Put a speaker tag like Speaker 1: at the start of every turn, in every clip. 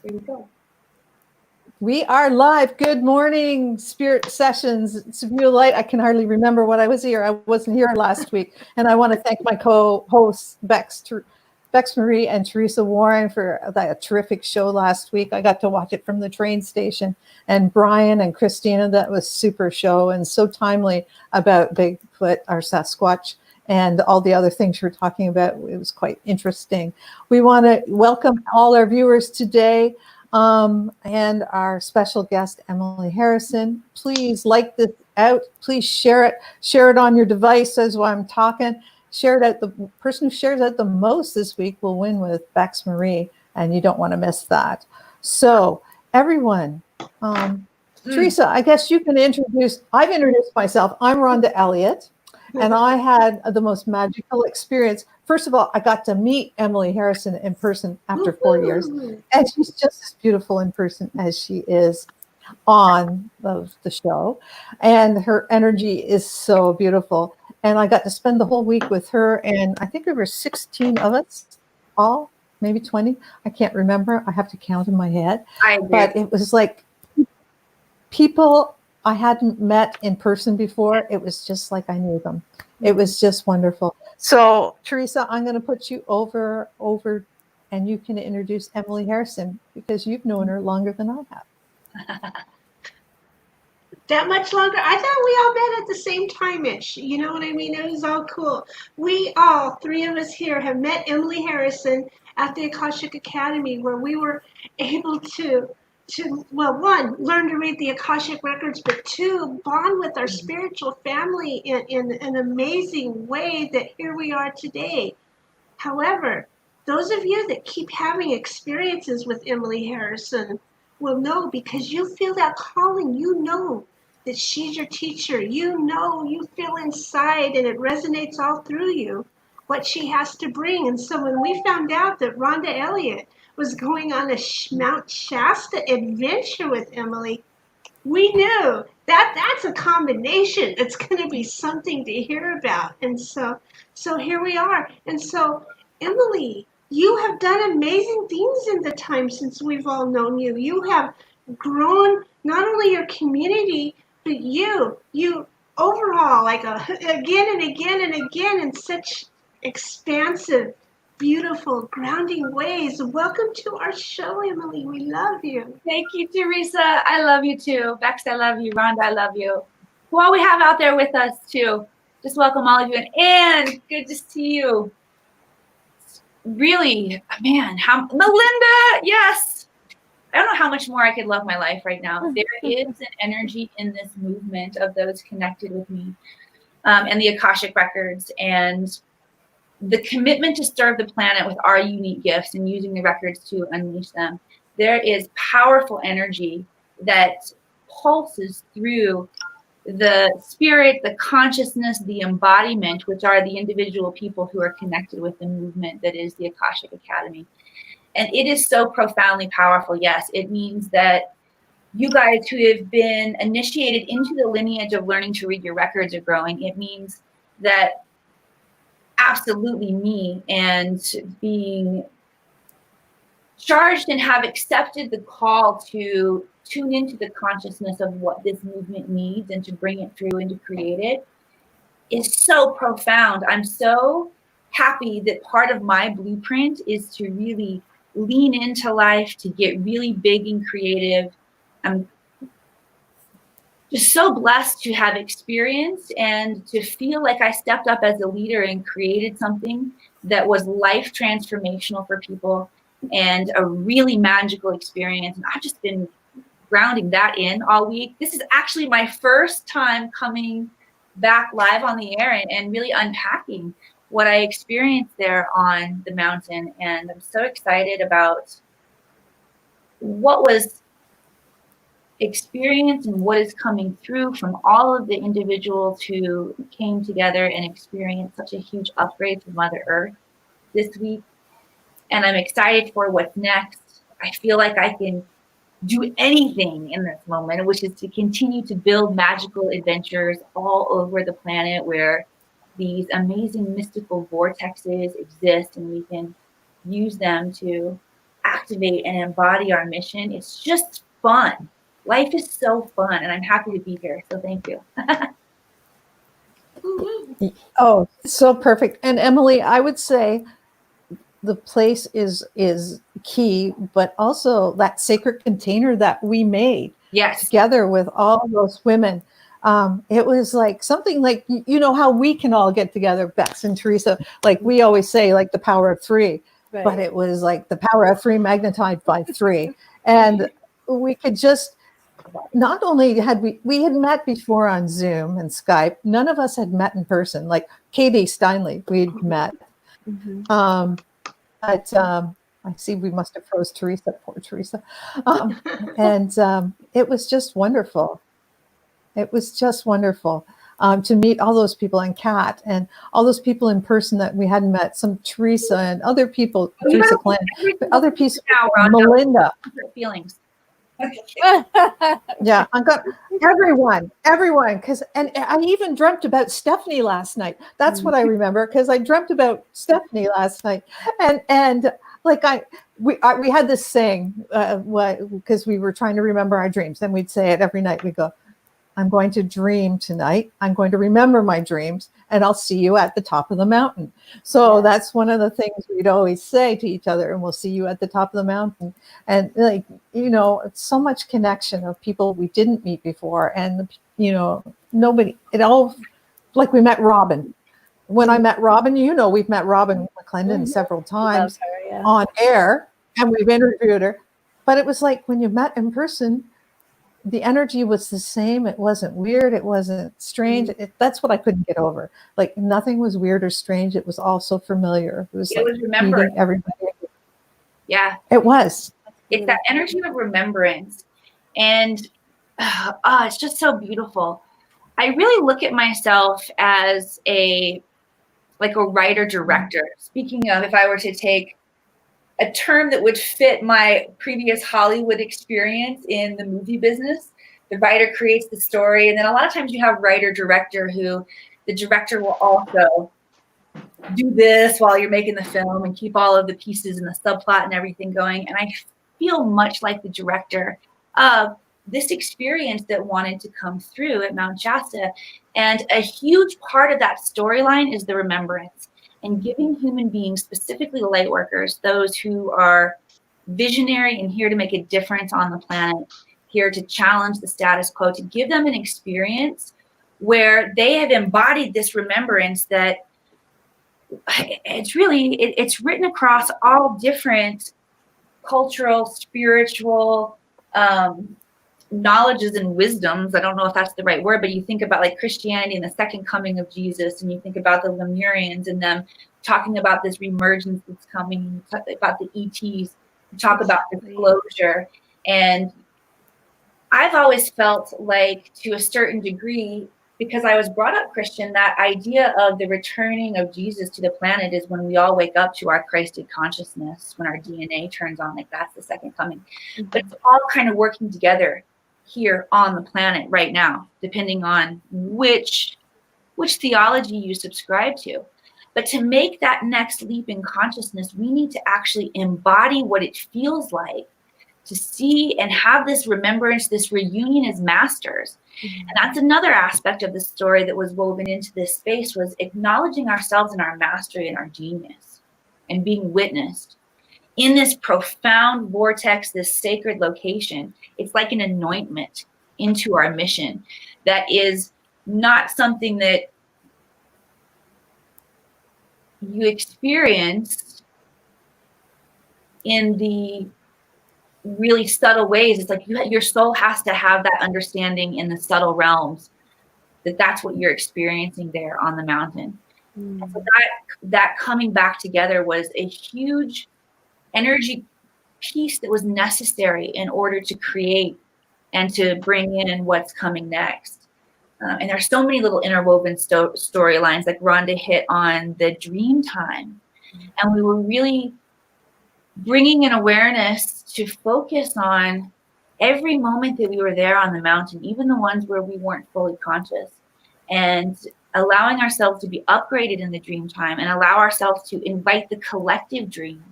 Speaker 1: Here we go.
Speaker 2: We are live. Good morning, Spirit Sessions. It's a real light. I can hardly remember what I was here. I wasn't here last week. And I want to thank my co-hosts, Bex Marie and Teresa Warren, for that terrific show last week. I got to watch it from the train station. And Brian and Christina, that was super show and so timely about Bigfoot, our Sasquatch, and all the other things you're talking about. It was quite interesting. We want to welcome all our viewers today. And our special guest, Emily Harrison. Please like this out. Please share it on your device as while I'm talking. Share it out. The person who shares it the most this week will win with Bex Marie, and you don't want to miss that. So everyone, Teresa, I guess you can I've introduced myself. I'm Rhonda Elliott, and I had the most magical experience. First of all, I got to meet Emily Harrison in person after 4 years, and she's just as beautiful in person as she is on the show, and her energy is so beautiful. And I got to spend the whole week with her, and I think there were 16 of us, all maybe 20. I can't remember. I have to count in my head. But it was like people I hadn't met in person before. It was just like I knew them. It was just wonderful. So, Teresa, I'm going to put you over, and you can introduce Emily Harrison because you've known her longer than I have.
Speaker 1: That much longer? I thought we all met at the same time-ish. You know what I mean? It was all cool. We all, three of us here, have met Emily Harrison at the Akashic Academy, where we were able to well, one, learn to read the Akashic records, but two, bond with our spiritual family in an amazing way that here we are today. However, those of you that keep having experiences with Emily Harrison will know, because you feel that calling, you know that she's your teacher. You know, you feel inside, and it resonates all through you what she has to bring. And so when we found out that Rhonda Elliott was going on a Mount Shasta adventure with Emily, we knew that that's a combination. It's going to be something to hear about. And so here we are. And so, Emily, you have done amazing things in the time since we've all known you. You have grown not only your community, but you overall, like again and again and again, in such expansive, beautiful, grounding ways. Welcome to our show, Emily. We love you.
Speaker 3: Thank you, Teresa. I love you too. Bex, I love you. Rhonda, I love you. Who all we have out there with us too. Just welcome all of you. And good to see you. Really, man, Melinda, yes. I don't know how much more I could love my life right now. There is an energy in this movement of those connected with me and the Akashic records, and the commitment to serve the planet with our unique gifts and using the records to unleash them. There is powerful energy that pulses through the spirit, the consciousness, the embodiment, which are the individual people who are connected with the movement that is the Akashic Academy. And it is so profoundly powerful. Yes, it means that you guys who have been initiated into the lineage of learning to read your records are growing. It means that absolutely me and being charged and have accepted the call to tune into the consciousness of what this movement needs and to bring it through and to create it is so profound. I'm so happy that part of my blueprint is to really lean into life, to get really big and creative. I'm just so blessed to have experienced and to feel like I stepped up as a leader and created something that was life transformational for people and a really magical experience. And I've just been grounding that in all week. This is actually my first time coming back live on the air and really unpacking what I experienced there on the mountain. And I'm so excited about what was experienced and what is coming through from all of the individuals who came together and experienced such a huge upgrade from Mother Earth this week. And I'm excited for what's next. I feel like I can do anything in this moment, which is to continue to build magical adventures all over the planet where these amazing mystical vortexes exist, and we can use them to activate and embody our mission. It's just fun. Life is so fun, and I'm happy to be here. So thank you.
Speaker 2: Oh, so perfect. And Emily, I would say the place is key, but also that sacred container that we made
Speaker 3: Yes.
Speaker 2: together with all those women. It was like something like, you know how we can all get together, Bex and Teresa, like we always say, like the power of three,
Speaker 4: Right.
Speaker 2: but it was like the power of three magnetized by three. And we could just, not only had we had met before on Zoom and Skype, none of us had met in person, like Katie Steinley, we'd met. But I see we must have froze Teresa, poor Teresa. And it was just wonderful. It was just wonderful to meet all those people, and Kat and all those people in person that we hadn't met, some Teresa and other people, Teresa Glenn, other people,
Speaker 3: Now, Rhonda,
Speaker 2: Melinda.
Speaker 3: feelings.
Speaker 2: Yeah, I got everyone, because, and I even dreamt about Stephanie last night. That's what I remember, because I dreamt about Stephanie last night, and like we had this saying, because we were trying to remember our dreams, and we'd say it every night. We go, I'm going to dream tonight. I'm going to remember my dreams, and I'll see you at the top of the mountain. So that's one of the things we'd always say to each other, and we'll see you at the top of the mountain. And like, you know, it's so much connection of people we didn't meet before. And, you know, nobody, it all, like we met Robin. When I met Robin, you know, we've met Robin McClendon several times on air, and we've interviewed her. But it was like when you met in person, the energy was the same. It wasn't weird. It wasn't strange. That's what I couldn't get over. Like nothing was weird or strange. It was all so familiar. It was like meeting everybody.
Speaker 3: Yeah,
Speaker 2: it was.
Speaker 3: It's that energy of remembrance, and it's just so beautiful. I really look at myself as a writer director. Speaking of, if I were to take a term that would fit my previous Hollywood experience in the movie business, the writer creates the story, and then a lot of times you have writer-director who the director will also do this while you're making the film and keep all of the pieces and the subplot and everything going. And I feel much like the director of this experience that wanted to come through at Mount Shasta. And a huge part of that storyline is the remembrance. And giving human beings, specifically light workers, those who are visionary and here to make a difference on the planet, here to challenge the status quo, to give them an experience where they have embodied this remembrance that it's really, it's written across all different cultural, spiritual knowledges and wisdoms. I don't know if that's the right word, but you think about like Christianity and the second coming of Jesus, and you think about the Lemurians and them talking about this reemergence that's coming, you talk about the ETs, you talk about disclosure. And I've always felt like, to a certain degree, because I was brought up Christian, that idea of the returning of Jesus to the planet is when we all wake up to our Christed consciousness, when our DNA turns on, like that's the second coming. But it's all kind of working together here on the planet right now, depending on which theology you subscribe to. But to make that next leap in consciousness, we need to actually embody what it feels like to see and have this remembrance, this reunion as masters. And that's another aspect of the story that was woven into this space, was acknowledging ourselves and our mastery and our genius and being witnessed in this profound vortex, this sacred location. It's like an anointment into our mission that is not something that you experience in the really subtle ways. It's like your soul has to have that understanding in the subtle realms, that that's what you're experiencing there on the mountain. And so that coming back together was a huge energy piece that was necessary in order to create and to bring in what's coming next. And there's so many little interwoven storylines, like Rhonda hit on the dream time. And we were really bringing an awareness to focus on every moment that we were there on the mountain, even the ones where we weren't fully conscious, and allowing ourselves to be upgraded in the dream time and allow ourselves to invite the collective dream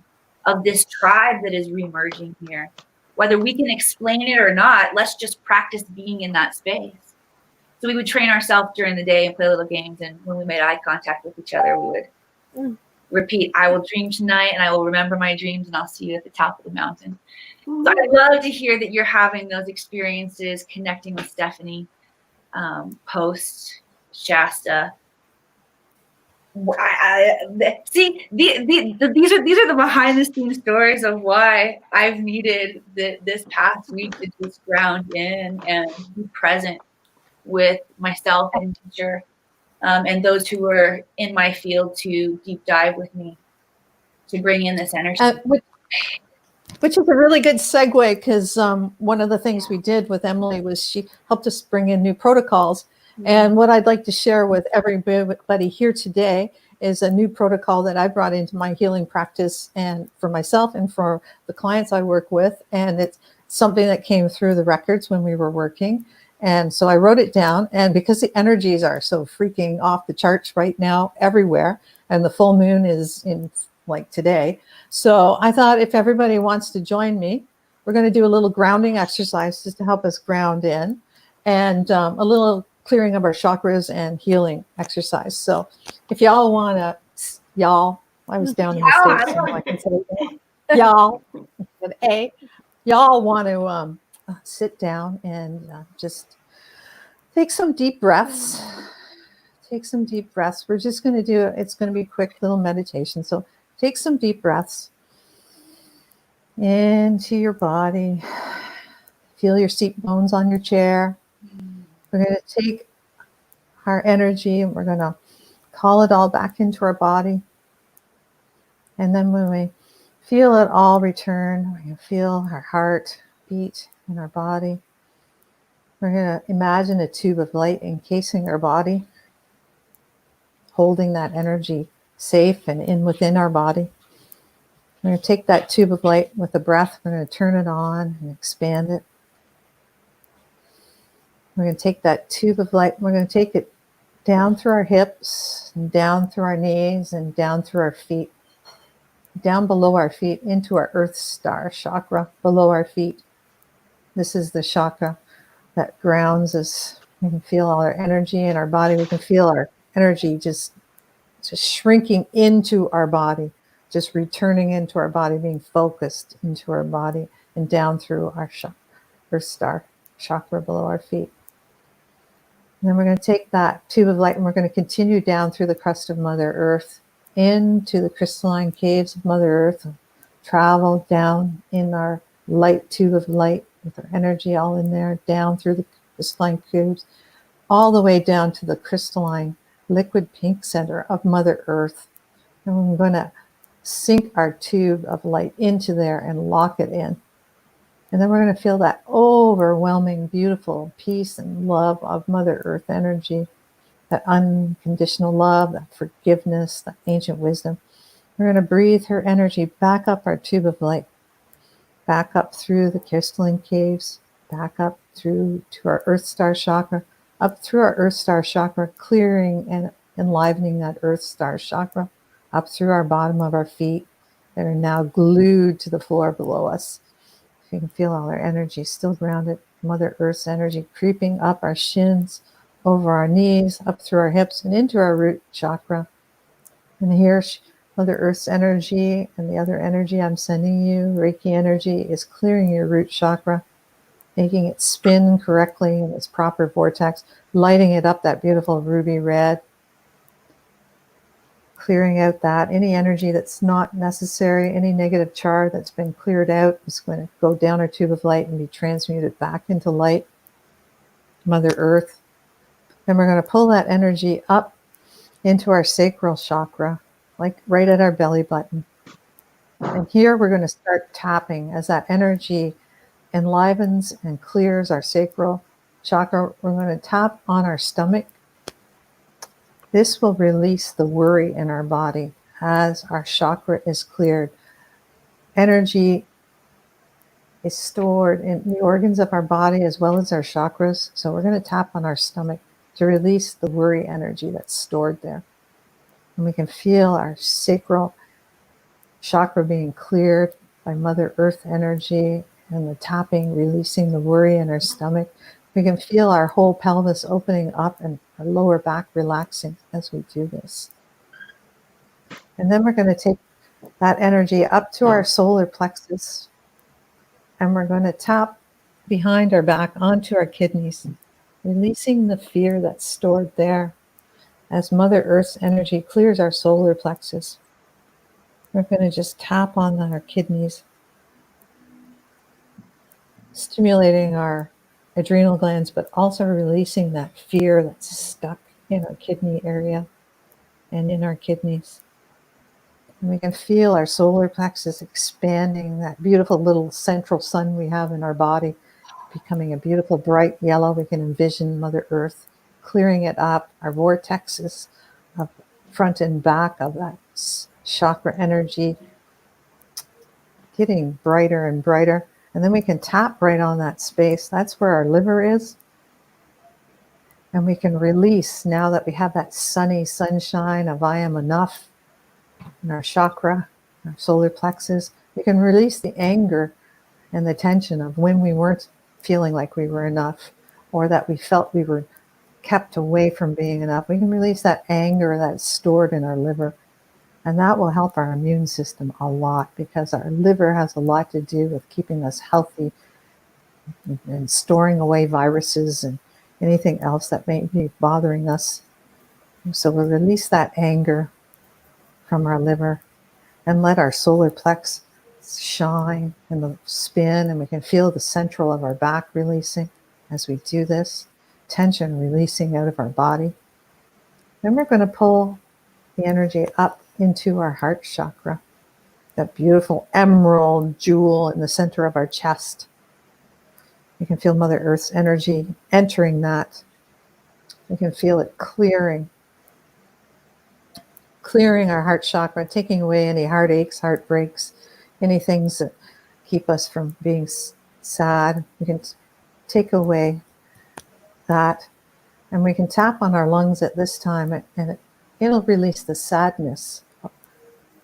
Speaker 3: of this tribe that is reemerging here. Whether we can explain it or not, let's just practice being in that space. So we would train ourselves during the day and play little games. And when we made eye contact with each other, we would repeat, I will dream tonight and I will remember my dreams and I'll see you at the top of the mountain. So I'd love to hear that you're having those experiences, connecting with Stephanie, post Shasta. See, these are the behind the scenes stories of why I've needed this past week to just ground in and be present with myself and teacher, and those who were in my field to deep dive with me to bring in this energy.
Speaker 2: Which is a really good segue, because one of the things we did with Emily was she helped us bring in new protocols. And what I'd like to share with everybody here today is a new protocol that I brought into my healing practice, and for myself and for the clients I work with. And it's something that came through the records when we were working. And so I wrote it down. And because the energies are so freaking off the charts right now everywhere, and the full moon is in like today. So I thought if everybody wants to join me, we're going to do a little grounding exercise just to help us ground in, and a little clearing of our chakras and healing exercise. So if y'all want to, I was down in the States, so I can say y'all, with A, y'all want to sit down and just take some deep breaths. Take some deep breaths. We're just going to do it. It's going to be a quick little meditation. So take some deep breaths into your body. Feel your seat bones on your chair. We're going to take our energy and we're going to call it all back into our body. And then when we feel it all return, we're going to feel our heart beat in our body. We're going to imagine a tube of light encasing our body, holding that energy safe and in within our body. We're going to take that tube of light with a breath. We're going to turn it on and expand it. We're going to take that tube of light. We're going to take it down through our hips and down through our knees and down through our feet, down below our feet into our Earth Star chakra below our feet. This is the chakra that grounds us. We can feel all our energy in our body. We can feel our energy just shrinking into our body, just returning into our body, being focused into our body and down through our Earth Star chakra below our feet. And then we're going to take that tube of light and we're going to continue down through the crust of Mother Earth into the crystalline caves of Mother Earth, and travel down in our light tube of light with our energy all in there, down through the crystalline cubes, all the way down to the crystalline liquid pink center of Mother Earth. And we're going to sink our tube of light into there and lock it in. And then we're going to feel that overwhelming, beautiful peace and love of Mother Earth energy, that unconditional love, that forgiveness, that ancient wisdom. We're going to breathe her energy back up our tube of light, back up through the crystalline caves, back up through to our Earth Star chakra, up through our Earth Star chakra, clearing and enlivening that Earth Star chakra, up through our bottom of our feet that are now glued to the floor below us. You can feel all our energy still grounded. Mother Earth's energy creeping up our shins, over our knees, up through our hips, and into our root chakra. And here, Mother Earth's energy and the other energy I'm sending you, Reiki energy, is clearing your root chakra, making it spin correctly in its proper vortex, lighting it up that beautiful ruby red, clearing out that any energy that's not necessary, any negative charge that's been cleared out is going to go down our tube of light and be transmuted back into light, Mother Earth. Then we're going to pull that energy up into our sacral chakra, like right at our belly button. And here we're going to start tapping as that energy enlivens and clears our sacral chakra. We're going to tap on our stomach. This will release the worry in our body as our chakra is cleared. Energy is stored in the organs of our body as well as our chakras. So we're going to tap on our stomach to release the worry energy that's stored there. And we can feel our sacral chakra being cleared by Mother Earth energy, and the tapping, releasing the worry in our stomach. We can feel our whole pelvis opening up and our lower back relaxing as we do this. And then we're going to take that energy up to our solar plexus, and we're going to tap behind our back onto our kidneys, releasing the fear that's stored there. As Mother Earth's energy clears our solar plexus, we're going to just tap on our kidneys, stimulating our adrenal glands, but also releasing that fear that's stuck in our kidney area and in our kidneys. And we can feel our solar plexus expanding, that beautiful little central sun we have in our body, becoming a beautiful bright yellow. We can envision Mother Earth clearing it up, our vortexes of front and back of that chakra energy getting brighter and brighter. And then we can tap right on that space. That's where our liver is. And we can release, now that we have that sunny sunshine of I am enough in our chakra, our solar plexus, we can release the anger and the tension of when we weren't feeling like we were enough, or that we felt we were kept away from being enough. We can release that anger that's stored in our liver. And that will help our immune system a lot, because our liver has a lot to do with keeping us healthy and storing away viruses and anything else that may be bothering us. So we'll release that anger from our liver and let our solar plex shine and spin, and we can feel the central of our back releasing as we do this, tension releasing out of our body. Then we're going to pull the energy up into our heart chakra, that beautiful emerald jewel in the center of our chest. You can feel Mother Earth's energy entering that. You can feel it clearing our heart chakra, taking away any heartaches, heartbreaks, any things that keep us from being sad. We can take away that, and we can tap on our lungs at this time, and it'll release the sadness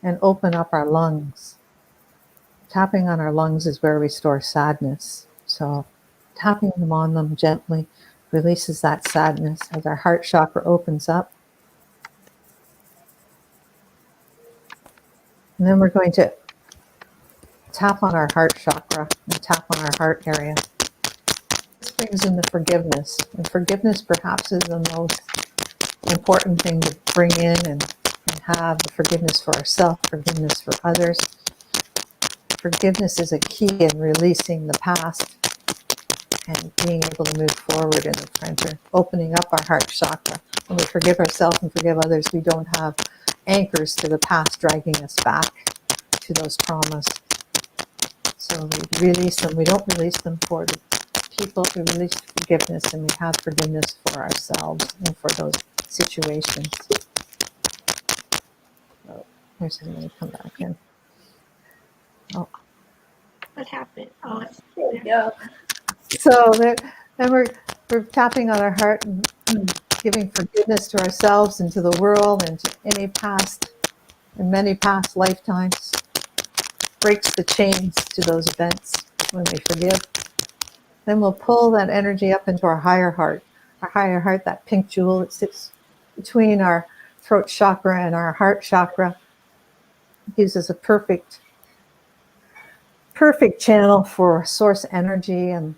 Speaker 2: and open up our lungs. Tapping on our lungs is where we store sadness. So tapping on them gently releases that sadness as our heart chakra opens up. And then we're going to tap on our heart chakra and tap on our heart area. This brings in the forgiveness. And forgiveness perhaps is the most important thing to bring in and have, the forgiveness for ourselves, forgiveness for others. Forgiveness is a key in releasing the past and being able to move forward in the future, opening up our heart chakra. When we forgive ourselves and forgive others, we don't have anchors to the past dragging us back to those traumas. So we release them. We don't release them for the people. We release forgiveness, and we have forgiveness for ourselves and for those situations. So here's going to come back in. Oh.
Speaker 1: What happened? Oh, it's
Speaker 3: There we go.
Speaker 2: So then we're tapping on our heart and giving forgiveness to ourselves and to the world and to any past and many past lifetimes. Breaks the chains to those events when we forgive. Then we'll pull that energy up into our higher heart. Our higher heart, that pink jewel that sits between our throat chakra and our heart chakra, gives us a perfect channel for source energy and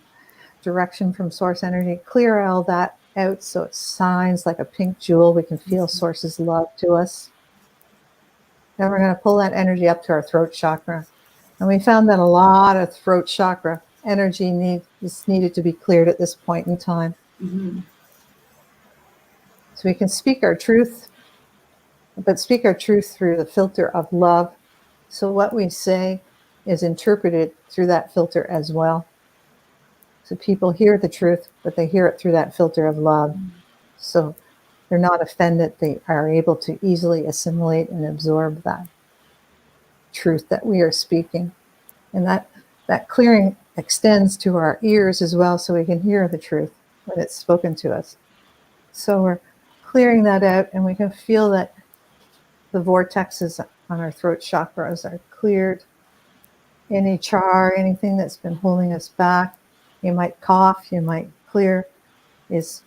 Speaker 2: direction from source energy. Clear all that out so it shines like a pink jewel. We can feel source's love to us. Then we're going to pull that energy up to our throat chakra. And we found that a lot of throat chakra energy is needed to be cleared at this point in time.
Speaker 3: Mm-hmm.
Speaker 2: So we can speak our truth, but speak our truth through the filter of love. So what we say is interpreted through that filter as well. So people hear the truth, but they hear it through that filter of love. So they're not offended. They are able to easily assimilate and absorb that truth that we are speaking. And that clearing extends to our ears as well, so we can hear the truth when it's spoken to us. So we're clearing that out, and we can feel that the vortexes on our throat chakras are cleared. Any char, anything that's been holding us back, you might cough, you might clear, is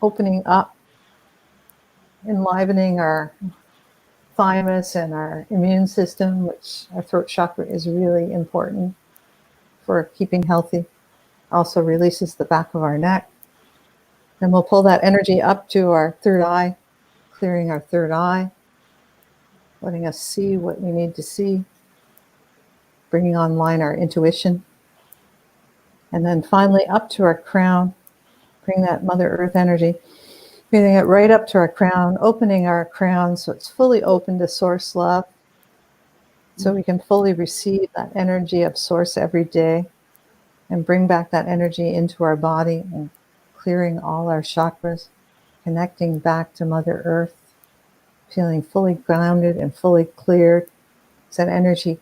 Speaker 2: opening up, enlivening our thymus and our immune system, which our throat chakra is really important for keeping healthy. Also releases the back of our neck. Then we'll pull that energy up to our third eye, clearing our third eye, letting us see what we need to see, bringing online our intuition. And then finally up to our crown, bring that Mother Earth energy, breathing it right up to our crown, opening our crown so it's fully open to source love, so we can fully receive that energy of source every day and bring back that energy into our body and clearing all our chakras, connecting back to Mother Earth, feeling fully grounded and fully cleared. So that energy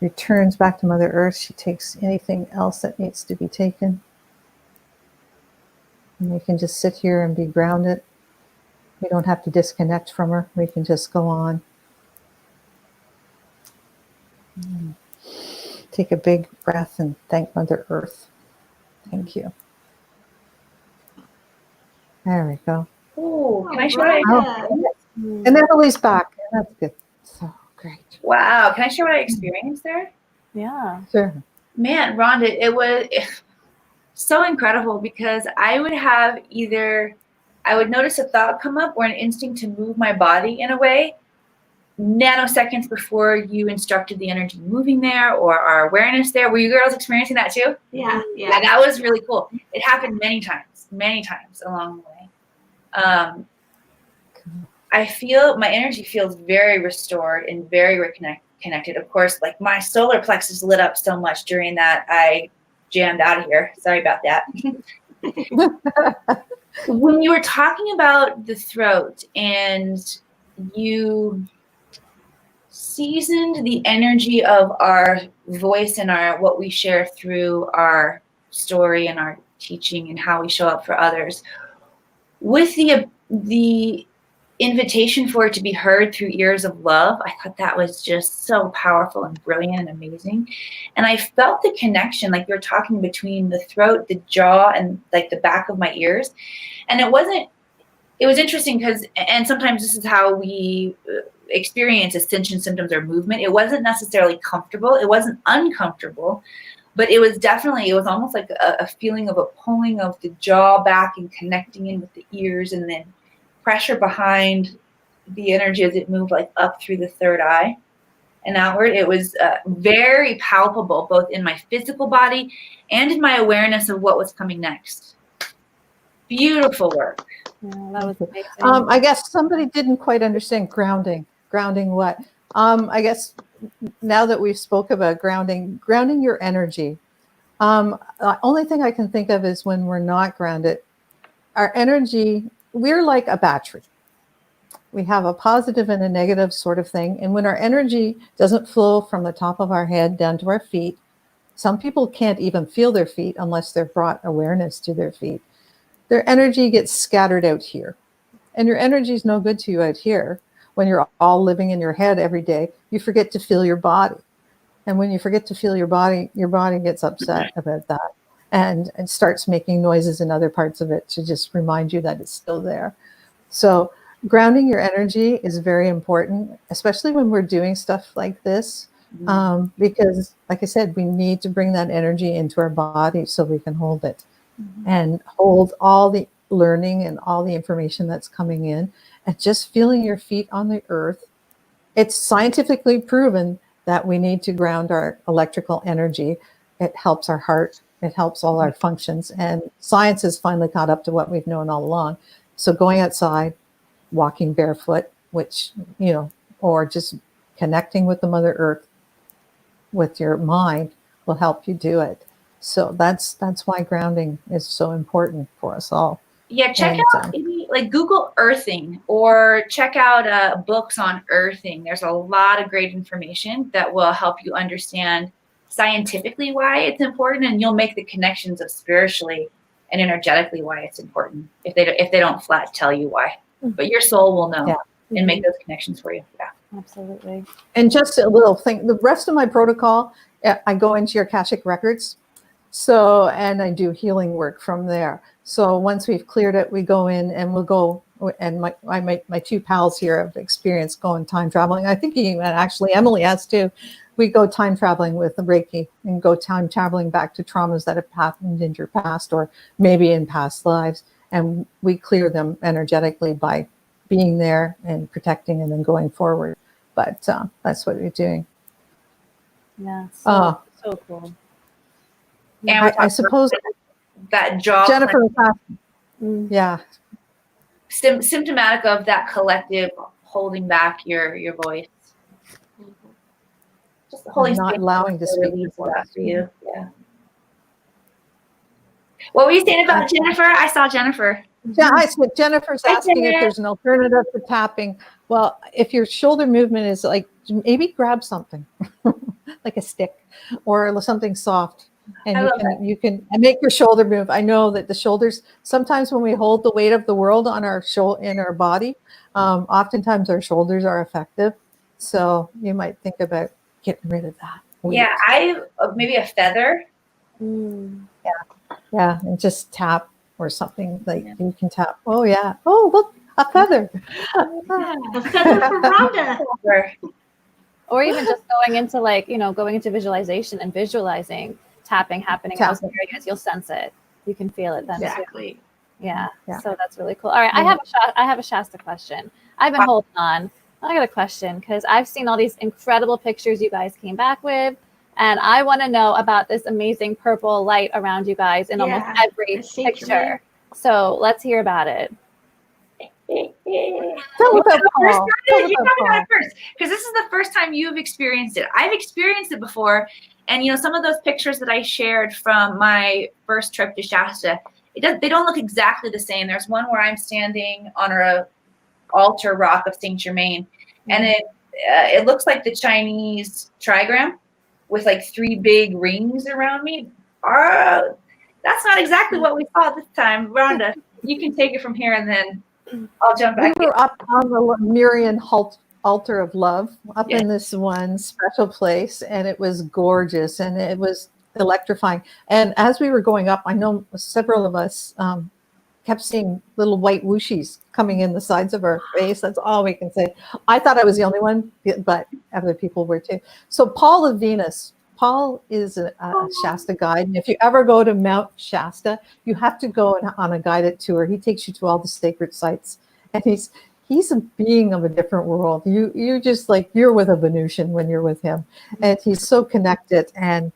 Speaker 2: returns back to Mother Earth. She takes anything else that needs to be taken. And we can just sit here and be grounded. We don't have to disconnect from her. We can just go on. Take a big breath and thank Mother Earth. Thank you. There we go.
Speaker 3: Oh, can I share what I
Speaker 2: And Emily's back. That's good. So great.
Speaker 3: Wow. Can I share what I experienced there?
Speaker 4: Yeah.
Speaker 2: Sure.
Speaker 3: Man, Rhonda, it was so incredible because I would notice a thought come up or an instinct to move my body in a way nanoseconds before you instructed the energy moving there or our awareness there. Were you girls experiencing that too?
Speaker 1: Yeah.
Speaker 3: Yeah, that was really cool. It happened many times along the way. I feel my energy feels very restored and very connected. Of course, like my solar plexus lit up so much during that, I jammed out of here. Sorry about that. When you were talking about the throat and you seasoned the energy of our voice and what we share through our story and our teaching and how we show up for others, with the invitation for it to be heard through ears of love, I thought that was just so powerful and brilliant and amazing. And I felt the connection, like you're talking, between the throat, the jaw, and like the back of my ears. And it was interesting because, and sometimes this is how we experience ascension symptoms or movement. It wasn't necessarily comfortable. It wasn't uncomfortable, but it was almost like a feeling of a pulling of the jaw back and connecting in with the ears, and then pressure behind the energy as it moved like up through the third eye and outward. It was very palpable, both in my physical body and in my awareness of what was coming next. Beautiful work.
Speaker 4: Yeah, that was amazing.
Speaker 2: I guess somebody didn't quite understand grounding. Grounding what? I guess now that we've spoke about grounding your energy. The only thing I can think of is when we're not grounded, our energy, we're like a battery. We have a positive and a negative sort of thing. And when our energy doesn't flow from the top of our head down to our feet, some people can't even feel their feet unless they've brought awareness to their feet. Their energy gets scattered out here. And your energy is no good to you out here. When you're all living in your head every day, you forget to feel your body. And when you forget to feel your body gets upset about that and starts making noises in other parts of it to just remind you that it's still there. So grounding your energy is very important, especially when we're doing stuff like this, because, like I said, we need to bring that energy into our body so we can hold it and hold all the learning and all the information that's coming in, and just feeling your feet on the earth. It's scientifically proven that we need to ground our electrical energy. It helps our heart. It helps all our functions. And science has finally caught up to what we've known all along. So going outside, walking barefoot, or just connecting with the Mother Earth with your mind will help you do it. So that's why grounding is so important for us all.
Speaker 3: Yeah, check out like Google earthing, or check out books on earthing. There's a lot of great information that will help you understand scientifically why it's important, and you'll make the connections of spiritually and energetically why it's important if they don't flat tell you why. But your soul will know and make those connections for you. Yeah.
Speaker 4: Absolutely.
Speaker 2: And just a little thing, the rest of my protocol, I go into your Akashic records. So, and I do healing work from there. So once we've cleared it, we go in and we'll go, and my two pals here have experience going time traveling. I think even actually Emily has too. We go time traveling with the Reiki and go time traveling back to traumas that have happened in your past or maybe in past lives. And we clear them energetically by being there and protecting and then going forward. But that's what we're doing.
Speaker 4: Yeah. So cool.
Speaker 3: And we're
Speaker 2: I suppose
Speaker 3: that jaw
Speaker 2: Jennifer was asking. Yeah.
Speaker 3: Symptomatic of that collective holding back your voice. Just the Holy
Speaker 2: Not
Speaker 3: Spirit
Speaker 2: allowing to speak
Speaker 3: release
Speaker 2: your
Speaker 3: that
Speaker 2: voice.
Speaker 3: for you. Yeah. What were you saying about Jennifer? I saw Jennifer.
Speaker 2: Yeah, Jennifer's asking if there's an alternative to tapping. Well, if your shoulder movement is like, maybe grab something like a stick or something soft, and you can make your shoulder move. I know that the shoulders, sometimes when we hold the weight of the world on our in our body, oftentimes our shoulders are effective. So you might think about getting rid of that weight.
Speaker 3: Yeah, maybe a feather.
Speaker 2: Yeah, and just tap or something like you can tap. Oh yeah. Oh look, a feather.
Speaker 1: A feather for Rhonda.
Speaker 4: Or even just going into visualization and visualizing tapping happening in those areas. You'll sense it. You can feel it then.
Speaker 1: Exactly.
Speaker 4: Too. Yeah. So that's really cool. All right. I have a Shasta question. I've been holding on. I got a question because I've seen all these incredible pictures you guys came back with. And I want to know about this amazing purple light around you guys in almost every picture. So let's hear about it.
Speaker 2: Tell me about Paul.
Speaker 3: You tell me about it first, because this is the first time you've experienced it. I've experienced it before, and some of those pictures that I shared from my first trip to Shasta, they don't look exactly the same. There's one where I'm standing on an altar rock of Saint Germain, and it looks like the Chinese trigram with like 3 big rings around me. That's not exactly what we saw this time. Rhonda, you can take it from here, and then I'll jump back.
Speaker 2: We were up on the Lemurian altar of love, up in this one special place, and it was gorgeous, and it was electrifying. And as we were going up, I know several of us kept seeing little white whooshies coming in the sides of our face. That's all we can say. I thought I was the only one, but other people were too. So Paul of Venus. Paul is a Shasta guide. And if you ever go to Mount Shasta, you have to go on a guided tour. He takes you to all the sacred sites. And he's a being of a different world. You just like, you're with a Venusian when you're with him. And he's so connected. And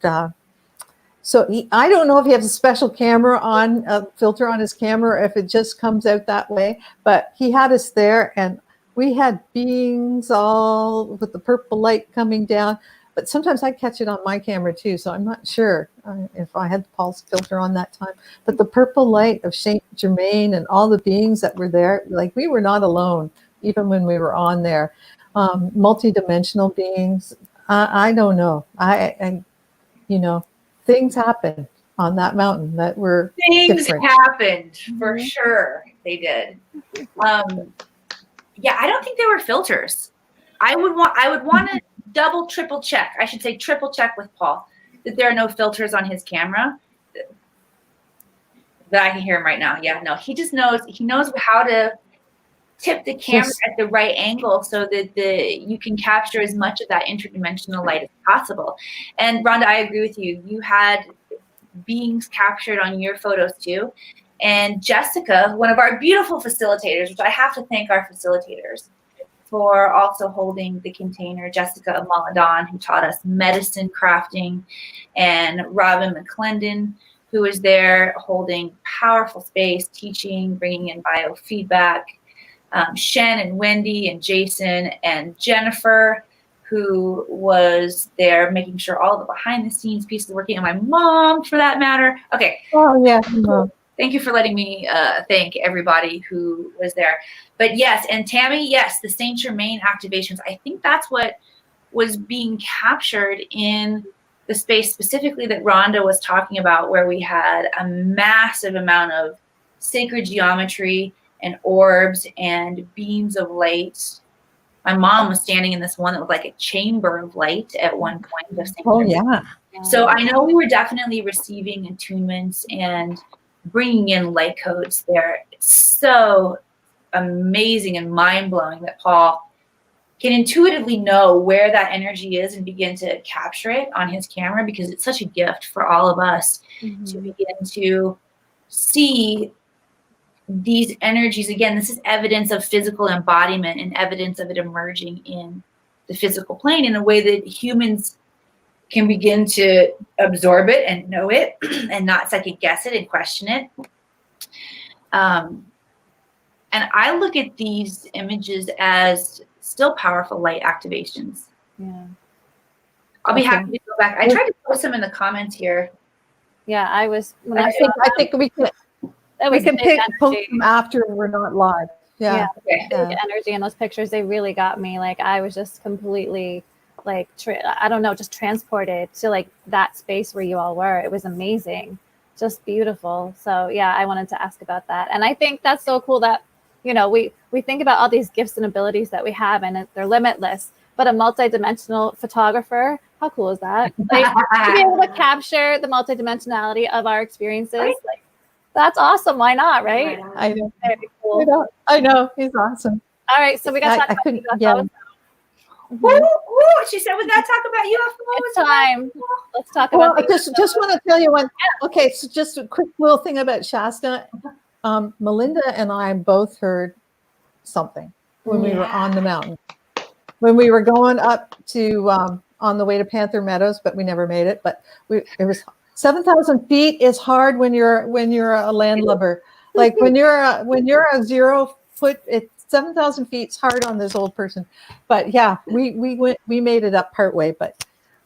Speaker 2: so I don't know if he has a special camera on, a filter on his camera, or if it just comes out that way. But he had us there, and we had beings all with the purple light coming down. But sometimes I catch it on my camera too, so I'm not sure if I had Paul's filter on that time. But the purple light of Saint Germain and all the beings that were there, like we were not alone, even when we were on there. Multi-dimensional beings. I don't know. I things happened on that mountain that were different.
Speaker 3: Happened for sure. They did. I don't think they were filters. I would want to triple check. I should say triple check with Paul that there are no filters on his camera. That I can hear him right now. Yeah, no, he just knows. He knows how to tip the camera at the right angle so that you can capture as much of that interdimensional light as possible. And Rhonda, I agree with you. You had beings captured on your photos too. And Jessica, one of our beautiful facilitators, which I have to thank our facilitators for also holding the container, Jessica of Maladon, who taught us medicine crafting, and Robin McClendon, who was there holding powerful space, teaching, bringing in biofeedback. Shen and Wendy and Jason and Jennifer, who was there making sure all the behind the scenes pieces were working, and my mom for that matter. Okay.
Speaker 2: Oh yeah.
Speaker 3: Thank you for letting me thank everybody who was there. But yes, and Tammy, yes, the Saint Germain activations. I think that's what was being captured in the space specifically that Rhonda was talking about, where we had a massive amount of sacred geometry and orbs and beams of light My mom was standing in this one that was like a chamber of light at one point. Of
Speaker 2: Oh yeah.
Speaker 3: So I know we were definitely receiving attunements and bringing in light codes there. It's so amazing and mind-blowing that Paul can intuitively know where that energy is and begin to capture it on his camera, because it's such a gift for all of us to begin to see these energies. Again, this is evidence of physical embodiment and evidence of it emerging in the physical plane in a way that humans can begin to absorb it and know it and not second guess it and question it. And I look at these images as still powerful light activations.
Speaker 4: Yeah.
Speaker 3: I'll be happy to go back. I tried to post them in the comments here.
Speaker 4: Yeah, I was. When I
Speaker 2: think we can. We can post them after we're not live. Yeah.
Speaker 3: Okay.
Speaker 4: Big energy in those pictures. They really got me. Like I was just completely, like, I don't know, just transported to like that space where you all were. It was amazing, just beautiful. So yeah, I wanted to ask about that. And I think that's so cool that, you know, we think about all these gifts and abilities that we have, and they're limitless. But a multidimensional photographer, how cool is that? Like to be able to capture the multidimensionality of our experiences.
Speaker 3: Right.
Speaker 4: Like, that's awesome. Why not? Right?
Speaker 2: I know.
Speaker 4: Very cool.
Speaker 2: I know. He's awesome.
Speaker 4: All right, so we got to talk about UFOs.
Speaker 2: Yeah.
Speaker 3: Woo, she said, we got to talk about UFOs.
Speaker 4: It's time. Let's talk
Speaker 2: Well,
Speaker 4: about
Speaker 2: just want to tell you one. Okay, so just a quick little thing about Shasta. Melinda and I both heard something when we were on the mountain. When we were going up to on the way to Panther Meadows, but we never made it. But it was 7,000 feet is hard when you're a landlubber. Like when you're a 0 foot, it's 7,000 feet. It's hard on this old person. But yeah, we made it up partway.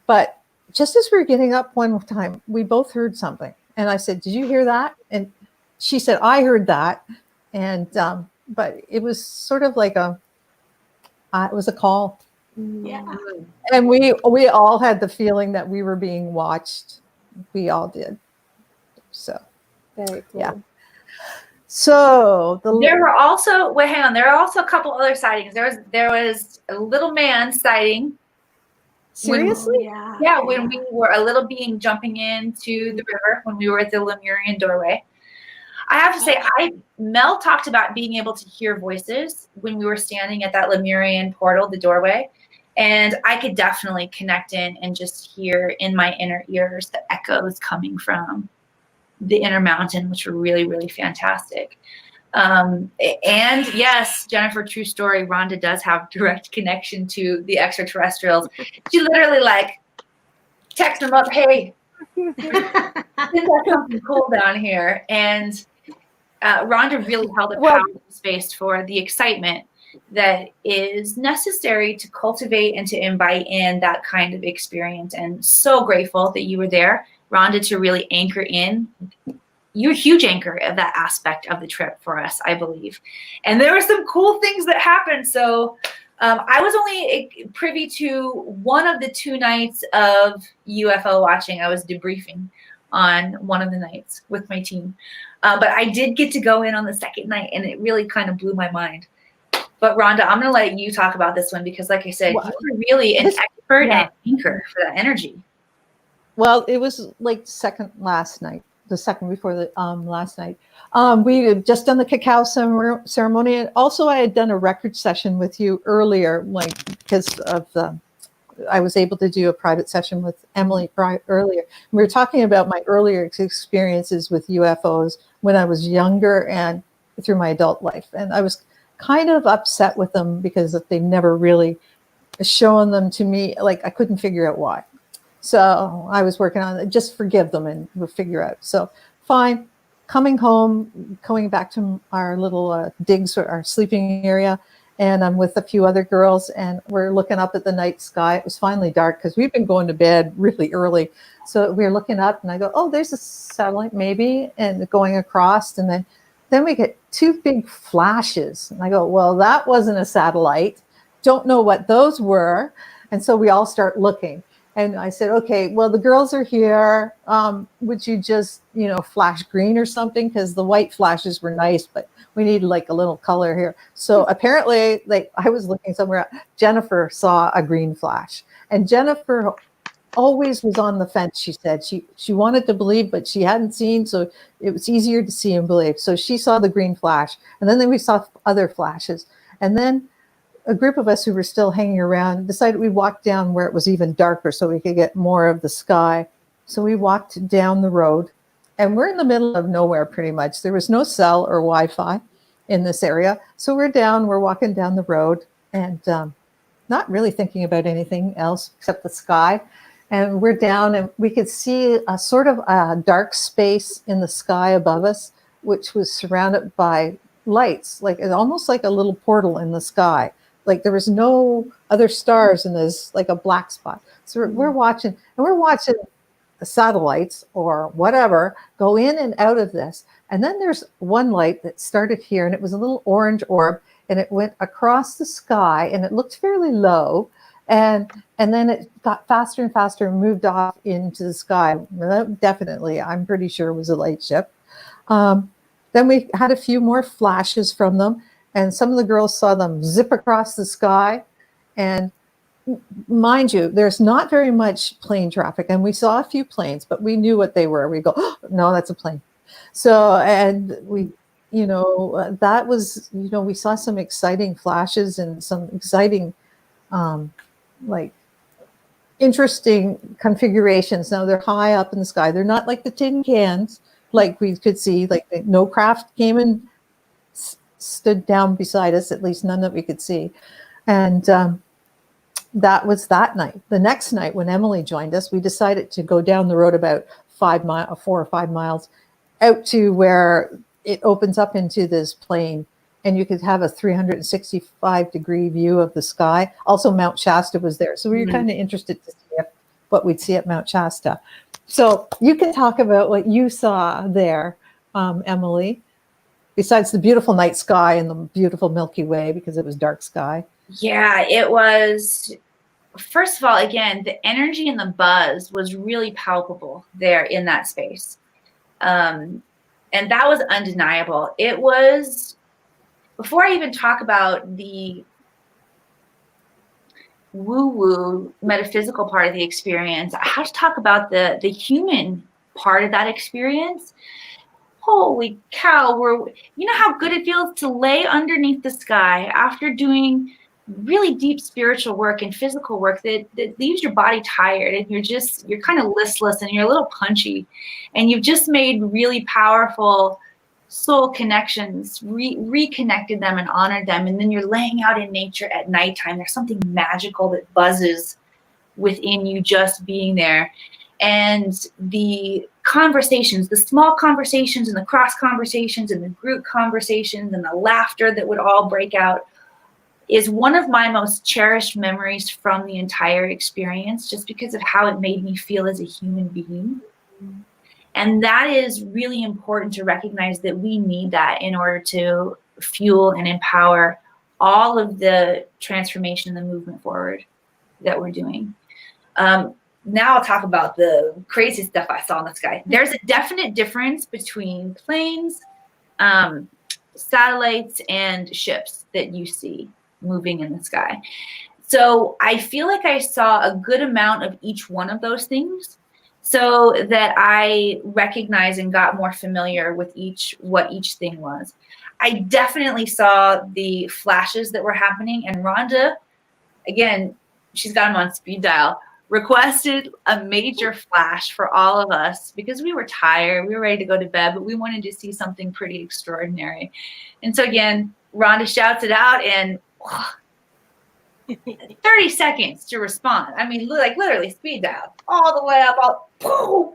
Speaker 2: But just as we were getting up one time, we both heard something, and I said, "Did you hear that?" And she said, "I heard that." And but it was sort of like it was a call.
Speaker 1: Yeah.
Speaker 2: And we all had the feeling that we were being watched. We all did. So
Speaker 4: very cool.
Speaker 2: yeah. So
Speaker 3: there were also hang on. There are also a couple other sightings. There was a little man sighting.
Speaker 2: Seriously?
Speaker 3: Yeah, when we were a little being jumping into the river when we were at the Lemurian doorway. I have to say, Mel talked about being able to hear voices when we were standing at that Lemurian portal, the doorway. And I could definitely connect in and just hear in my inner ears the echoes coming from the inner mountain, which were really, really fantastic. And yes, Jennifer, true story, Rhonda does have direct connection to the extraterrestrials. She literally like texted them up, hey, there's something cool down here. And Rhonda really held a powerful space for the excitement that is necessary to cultivate and to invite in that kind of experience. And so grateful that you were there, Rhonda, to really anchor in. You're a huge anchor of that aspect of the trip for us, I believe. And there were some cool things that happened. So I was only privy to one of the 2 nights of UFO watching. I was debriefing on one of the nights with my team. But I did get to go in on the second night, and it really kind of blew my mind. But Rhonda, I'm going to let you talk about this one because, like I said, you were really an expert and anchor for that energy.
Speaker 2: Well, it was like the second before the last night. We had just done the cacao ceremony, and also I had done a record session with you earlier, like because of I was able to do a private session with Emily earlier. We were talking about my earlier experiences with UFOs when I was younger and through my adult life, and I was kind of upset with them because they never really shown them to me. Like I couldn't figure out why. So I was working on it. Just forgive them and we'll figure out. So fine. Coming home, going back to our little digs, our sleeping area, and I'm with a few other girls, and we're looking up at the night sky. It was finally dark because we've been going to bed really early. So we were looking up, and I go, "Oh, there's a satellite, maybe," and going across, and then we get 2 big flashes, and I go, "Well, that wasn't a satellite. Don't know what those were," and so we all start looking. And I said, okay, well, the girls are here. Would you just, flash green or something? Because the white flashes were nice, but we need like a little color here. So apparently, like I was looking somewhere, Jennifer saw a green flash. And Jennifer always was on the fence, she said. She wanted to believe, but she hadn't seen, so it was easier to see and believe. So she saw the green flash. And then we saw other flashes. And then a group of us who were still hanging around decided we'd walk down where it was even darker so we could get more of the sky. So we walked down the road, and we're in the middle of nowhere pretty much. There was no cell or Wi-Fi in this area. So we're walking down the road and not really thinking about anything else except the sky. And we're down and we could see a sort of a dark space in the sky above us, which was surrounded by lights, like almost like a little portal in the sky. Like there was no other stars and there's like a black spot. So we're watching the satellites or whatever go in and out of this. And then there's one light that started here and it was a little orange orb and it went across the sky and it looked fairly low. And then it got faster and faster and moved off into the sky. That definitely, I'm pretty sure, was a light ship. Then we had a few more flashes from them. And some of the girls saw them zip across the sky. And mind you, there's not very much plane traffic. And we saw a few planes, but we knew what they were. We go, oh, no, that's a plane. So, and we, that was, we saw some exciting flashes and some exciting, like interesting configurations. Now they're high up in the sky. They're not like the tin cans, like we could see, like no craft came and stood down beside us, at least none that we could see. And that was that night. The next night when Emily joined us, we decided to go down the road about 4 or 5 miles out to where it opens up into this plain and you could have a 365-degree view of the sky. Also, Mount Shasta was there. So we were kind of interested to see what we'd see at Mount Shasta. So you can talk about what you saw there, Emily, besides the beautiful night sky and the beautiful Milky Way, because it was dark sky.
Speaker 3: Yeah, it was, first of all, again, the energy and the buzz was really palpable there in that space. And that was undeniable. It was, before I even talk about the woo-woo metaphysical part of the experience, I have to talk about the human part of that experience. Holy cow, you know how good it feels to lay underneath the sky after doing really deep spiritual work and physical work that leaves your body tired and you're kind of listless and you're a little punchy and you've just made really powerful soul connections, reconnected them and honored them, and then you're laying out in nature at nighttime. There's something magical that buzzes within you just being there. And the conversations, the small conversations and the cross conversations and the group conversations and the laughter that would all break out is one of my most cherished memories from the entire experience, just because of how it made me feel as a human being. And that is really important to recognize, that we need that in order to fuel and empower all of the transformation and the movement forward that we're doing. Now I'll talk about the crazy stuff I saw in the sky. There's a definite difference between planes, satellites, and ships that you see moving in the sky. So I feel like I saw a good amount of each one of those things, so that I recognized and got more familiar with what each thing was. I definitely saw the flashes that were happening, and Rhonda, again, she's got them on speed dial, requested a major flash for all of us because we were tired, we were ready to go to bed, but we wanted to see something pretty extraordinary. And so again, Rhonda shouts it out, and 30 seconds to respond. I mean, like literally speed dial all the way up,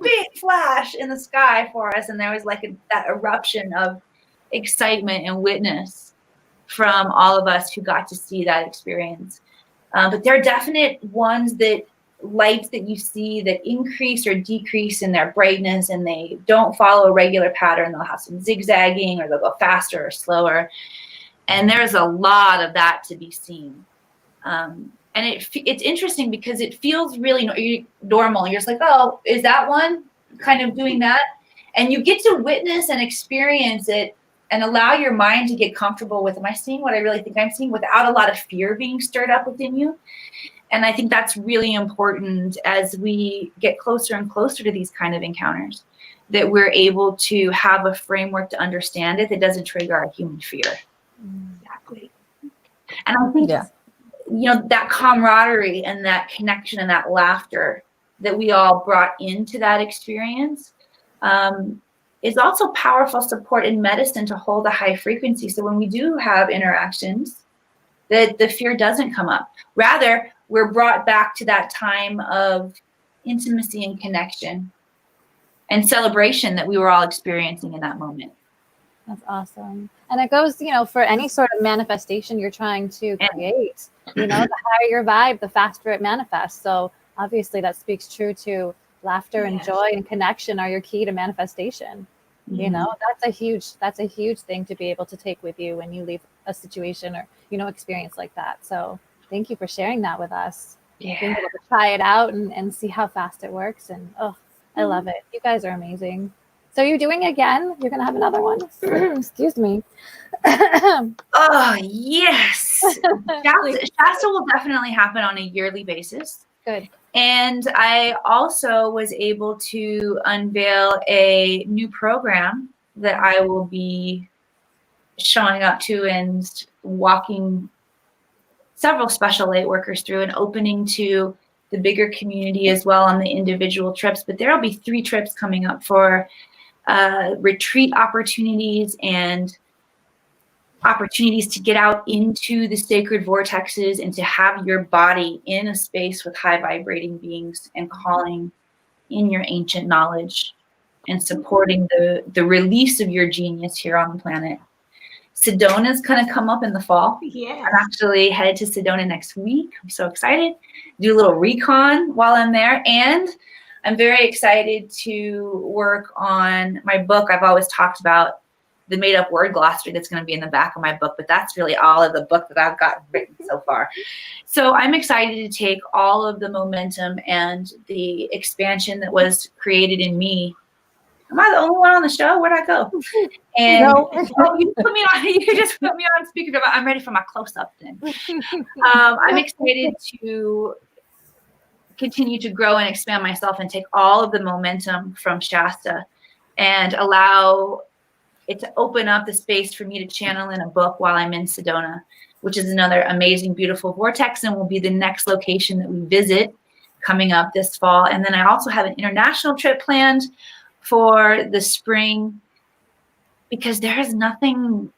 Speaker 3: big flash in the sky for us. And there was like that eruption of excitement and witness from all of us who got to see that experience. But there are definite ones lights that you see that increase or decrease in their brightness, and they don't follow a regular pattern. They'll have some zigzagging, or they'll go faster or slower. And there's a lot of that to be seen. And it's interesting because it feels really normal. You're just like, oh, is that one kind of doing that? And you get to witness and experience it and allow your mind to get comfortable with, am I seeing what I really think I'm seeing, without a lot of fear being stirred up within you? And I think that's really important as we get closer and closer to these kind of encounters, that we're able to have a framework to understand it that doesn't trigger our human fear.
Speaker 1: Exactly.
Speaker 3: And I think,
Speaker 2: Yeah.
Speaker 3: that camaraderie and that connection and that laughter that we all brought into that experience is also powerful support in medicine to hold a high frequency. So when we do have interactions, that the fear doesn't come up. Rather, we're brought back to that time of intimacy and connection and celebration that we were all experiencing in that moment.
Speaker 4: That's awesome. And it goes, for any sort of manifestation you're trying to create, the higher your vibe, the faster it manifests. So obviously that speaks true to laughter and joy and connection are your key to manifestation. That's a huge thing to be able to take with you when you leave a situation or, experience like that. So thank you for sharing that with us. Being able to try it out and see how fast it works. And I love it. You guys are amazing. So you're doing it again? You're going to have another one? Excuse me.
Speaker 3: Oh, yes. Shasta will definitely happen on a yearly basis.
Speaker 4: Good.
Speaker 3: And I also was able to unveil a new program that I will be showing up to and walking several special light workers through and opening to the bigger community as well on the individual trips. But there will be 3 trips coming up for retreat opportunities and opportunities to get out into the sacred vortexes and to have your body in a space with high vibrating beings and calling in your ancient knowledge and supporting the release of your genius here on the planet. Sedona is going to come up in the fall.
Speaker 1: Yes.
Speaker 3: I'm actually headed to Sedona next week. I'm so excited. Do a little recon while I'm there. And I'm very excited to work on my book. I've always talked about the made-up word glossary that's going to be in the back of my book, but that's really all of the book that I've got written so far. So I'm excited to take all of the momentum and the expansion that was created in me. Am I the only one on the show? Where'd I go? And
Speaker 2: No.
Speaker 3: you just put me on speaker. I'm ready for my close-up then. I'm excited to continue to grow and expand myself and take all of the momentum from Shasta and allow it to open up the space for me to channel in a book while I'm in Sedona, which is another amazing, beautiful vortex and will be the next location that we visit coming up this fall. And then I also have an international trip planned for the spring because there is nothing,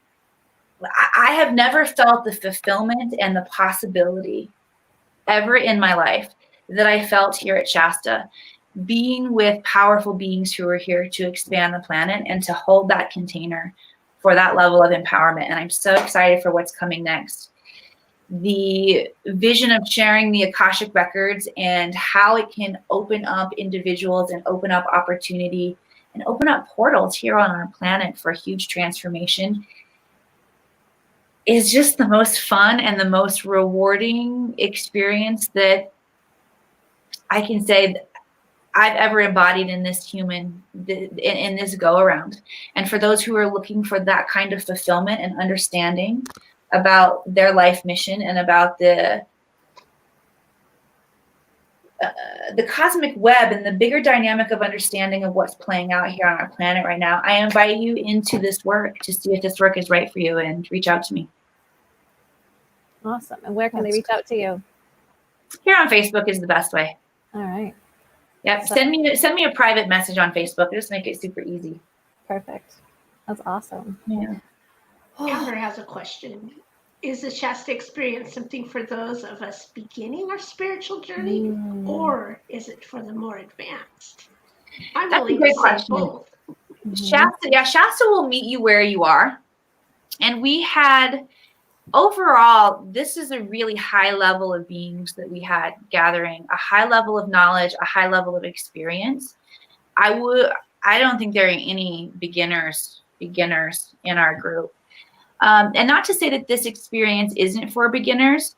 Speaker 3: I have never felt the fulfillment and the possibility ever in my life that I felt here at Shasta, being with powerful beings who are here to expand the planet and to hold that container for that level of empowerment. And I'm so excited for what's coming next. The vision of sharing the Akashic records and how it can open up individuals and open up opportunity and open up portals here on our planet for huge transformation is just the most fun and the most rewarding experience that I can say that I've ever embodied in this human, in this go around. And for those who are looking for that kind of fulfillment and understanding about their life mission and about the cosmic web and the bigger dynamic of understanding of what's playing out here on our planet right now, I invite you into this work to see if this work is right for you and reach out to me.
Speaker 4: Awesome. And where can they reach out to you?
Speaker 3: Here on Facebook is the best way.
Speaker 4: All right.
Speaker 3: Yep. Send me a private message on Facebook. Just make it super easy.
Speaker 4: Perfect. That's awesome.
Speaker 3: Yeah.
Speaker 1: Amber has a question. Is the Shasta experience something for those of us beginning our spiritual journey, or is it for the more advanced? I'm
Speaker 3: That's a
Speaker 1: willing
Speaker 3: great
Speaker 1: to say
Speaker 3: question.
Speaker 1: both.
Speaker 3: Shasta will meet you where you are. And we had, overall, this is a really high level of beings that we had gathering, a high level of knowledge, a high level of experience. I don't think there are any beginners in our group. And not to say that this experience isn't for beginners.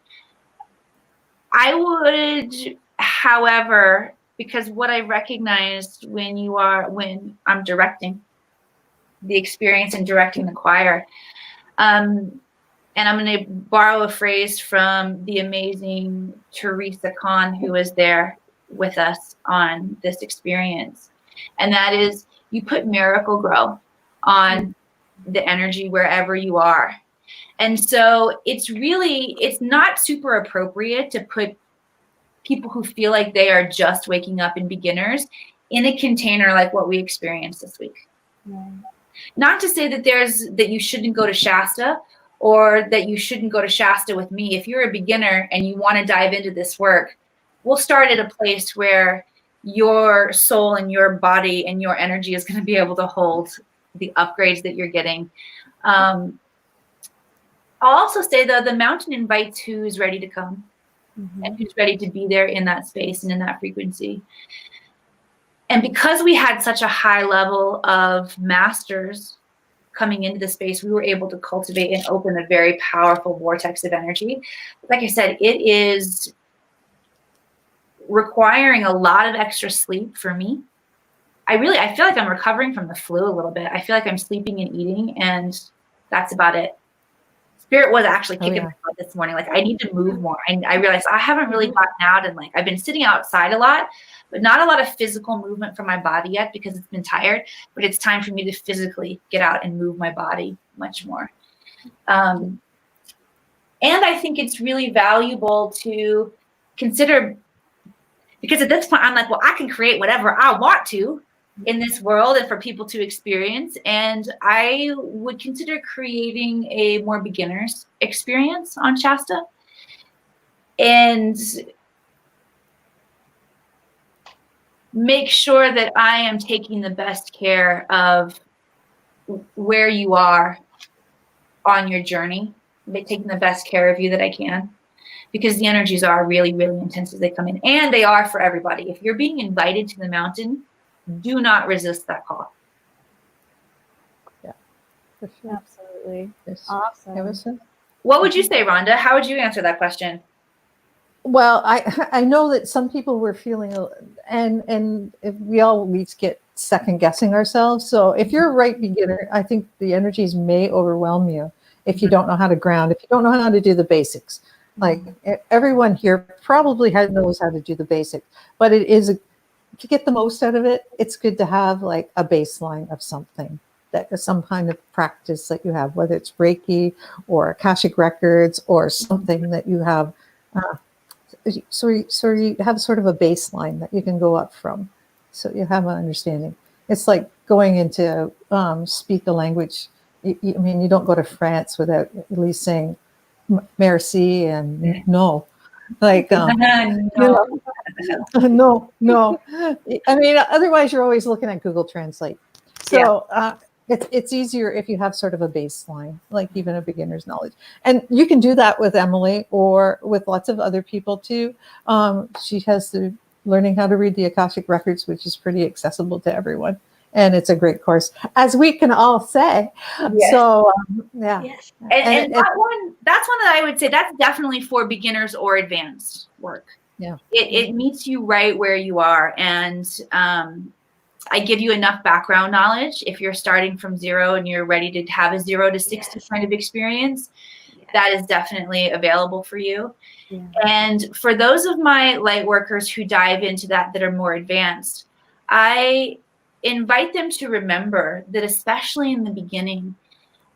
Speaker 3: I would, however, because what I recognized when I'm directing the experience and directing the choir, and I'm going to borrow a phrase from the amazing Teresa Kahn, who was there with us on this experience. And that is, you put Miracle Grow on the energy wherever you are. And so it's not super appropriate to put people who feel like they are just waking up and beginners in a container like what we experienced this week.
Speaker 4: Right.
Speaker 3: Not to say that you shouldn't go to Shasta, or that you shouldn't go to Shasta with me. If you're a beginner and you want to dive into this work, we'll start at a place where your soul and your body and your energy is going to be able to hold the upgrades that you're getting. I'll also say, though, the mountain invites who's ready to come. Mm-hmm. And who's ready to be there in that space and in that frequency. And because we had such a high level of masters coming into the space, we were able to cultivate and open a very powerful vortex of energy. Like I said, it is requiring a lot of extra sleep for me. I feel like I'm recovering from the flu a little bit. I feel like I'm sleeping and eating, and that's about it. Spirit was actually kicking my butt this morning. Like, I need to move more. I realized I haven't really gotten out, and like I've been sitting outside a lot, but not a lot of physical movement from my body yet because it's been tired. But it's time for me to physically get out and move my body much more. And I think it's really valuable to consider, because at this point I'm like, well, I can create whatever I want to in this world and for people to experience. And I would consider creating a more beginner's experience on Shasta. And make sure that I am taking the best care of where you are on your journey, taking the best care of you that I can, because the energies are really, really intense as they come in, and they are for everybody. If you're being invited to the mountain, do not resist that call.
Speaker 2: Yeah, for sure.
Speaker 4: Absolutely.
Speaker 2: Yes.
Speaker 4: Awesome.
Speaker 3: What would you say, Rhonda? How would you answer that question?
Speaker 2: Well, I know that some people were feeling, and if we always get second guessing ourselves. So if you're a right beginner, I think the energies may overwhelm you if you don't know how to ground, if you don't know how to do the basics. Like everyone here probably knows how to do the basics, but it is to get the most out of it, it's good to have like a baseline of something, that is some kind of practice that you have, whether it's Reiki or Akashic records or something that you have. So you have sort of a baseline that you can go up from, so you have an understanding. It's like going into speak a language. I mean, you don't go to France without at least saying merci and no. Like no. I mean, otherwise you're always looking at Google Translate. So it's easier if you have sort of a baseline, like even a beginner's knowledge. And you can do that with Emily or with lots of other people too. She has the learning how to read the Akashic records, which is pretty accessible to everyone. And it's a great course, as we can all say. Yes. So, yeah.
Speaker 3: Yes. And that's one that I would say that's definitely for beginners or advanced work.
Speaker 2: Yeah.
Speaker 3: It meets you right where you are. And I give you enough background knowledge. If you're starting from zero and you're ready to have a 0 to 60 kind of experience, that is definitely available for you. Yeah. And for those of my light workers who dive into that are more advanced, I invite them to remember that, especially in the beginning,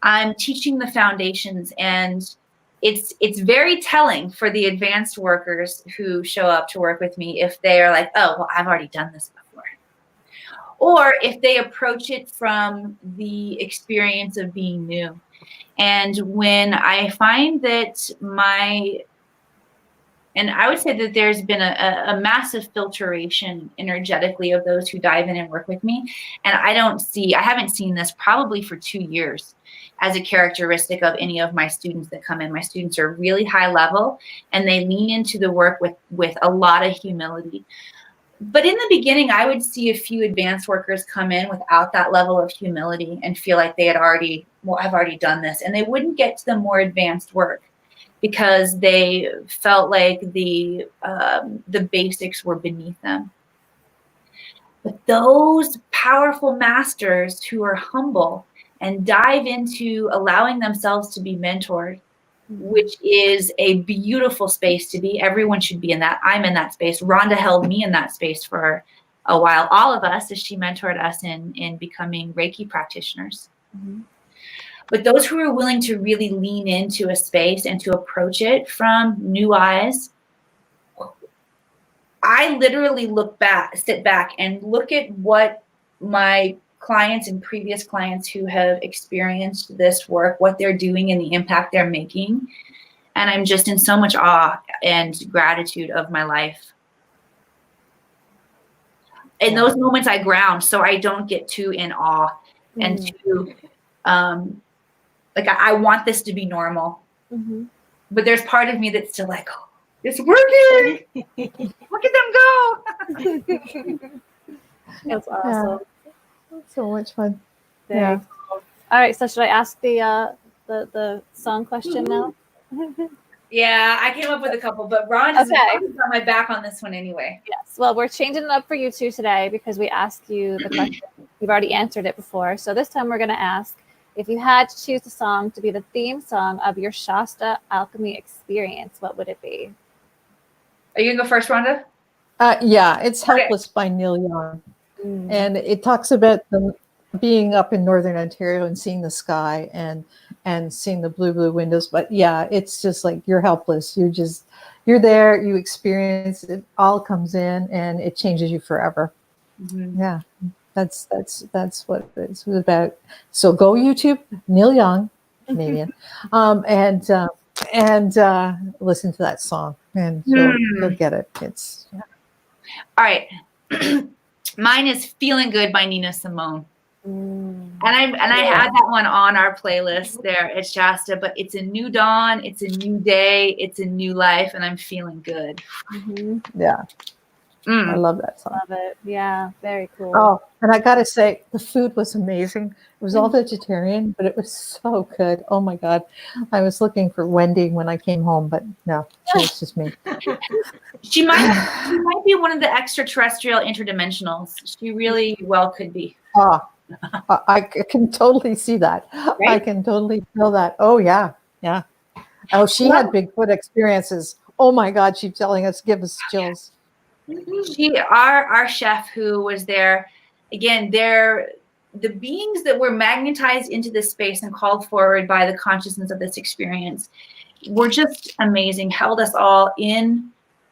Speaker 3: I'm teaching the foundations, and it's very telling for the advanced workers who show up to work with me if they are like, oh, well, I've already done this before. Or if they approach it from the experience of being new. And when I find that and I would say that there's been a massive filtration energetically of those who dive in and work with me. And I haven't seen this probably for 2 years as a characteristic of any of my students that come in. My students are really high level, and they lean into the work with a lot of humility. But in the beginning, I would see a few advanced workers come in without that level of humility and feel like I've already done this. And they wouldn't get to the more advanced work because they felt like the basics were beneath them. But those powerful masters who are humble and dive into allowing themselves to be mentored, which is a beautiful space to be. Everyone should be in that. I'm in that space. Rhonda held me in that space for a while. All of us, as she mentored us in becoming Reiki practitioners. But those who are willing to really lean into a space and to approach it from new eyes, I literally sit back and look at what my clients and previous clients who have experienced this work, what they're doing and the impact they're making. And I'm just in so much awe and gratitude of my life. In those moments I ground so I don't get too in awe and too, like I want this to be normal. But there's part of me that's still like, oh, it's working. Look at them go.
Speaker 4: That's awesome.
Speaker 2: So much fun.
Speaker 4: Very cool. All right, so should I ask the song question now?
Speaker 3: Yeah, I came up with a couple, but Rhonda's got my back on this one anyway.
Speaker 4: Yes. Well, we're changing it up for you two today because we asked you the question. You've already answered it before. So this time we're going to ask, if you had to choose a song to be the theme song of your Shasta alchemy experience, what would it be?
Speaker 3: Are you going to go first, Rhonda?
Speaker 2: Yeah, it's Helpless by Neil Young. And it talks about them being up in Northern Ontario and seeing the sky and seeing the blue windows. But yeah, it's just like you're helpless. You're there, you experience it, all comes in and it changes you forever. Yeah. That's what it's about. So go YouTube, Neil Young, Canadian, and listen to that song, and you'll get it. It's
Speaker 3: all right. Mine is "Feeling Good" by Nina Simone, and I had that one on our playlist there at Shasta. But it's a new dawn, it's a new day, it's a new life, and I'm feeling good.
Speaker 2: Yeah. I love that song.
Speaker 4: Love it. Yeah, very cool.
Speaker 2: Oh, and I gotta say, the food was amazing. It was all vegetarian, but it was so good. Oh my God. I was looking for Wendy when I came home, but no, it's just me.
Speaker 3: She might be one of the extraterrestrial interdimensionals. She really well could be.
Speaker 2: I can totally see that. Right? I can totally feel that. Oh yeah. Yeah. Oh, she had Bigfoot experiences. Oh my God. She's telling us, give us chills.
Speaker 3: Our chef who was there, again, they're the beings that were magnetized into this space and called forward by the consciousness of this experience were just amazing, held us all in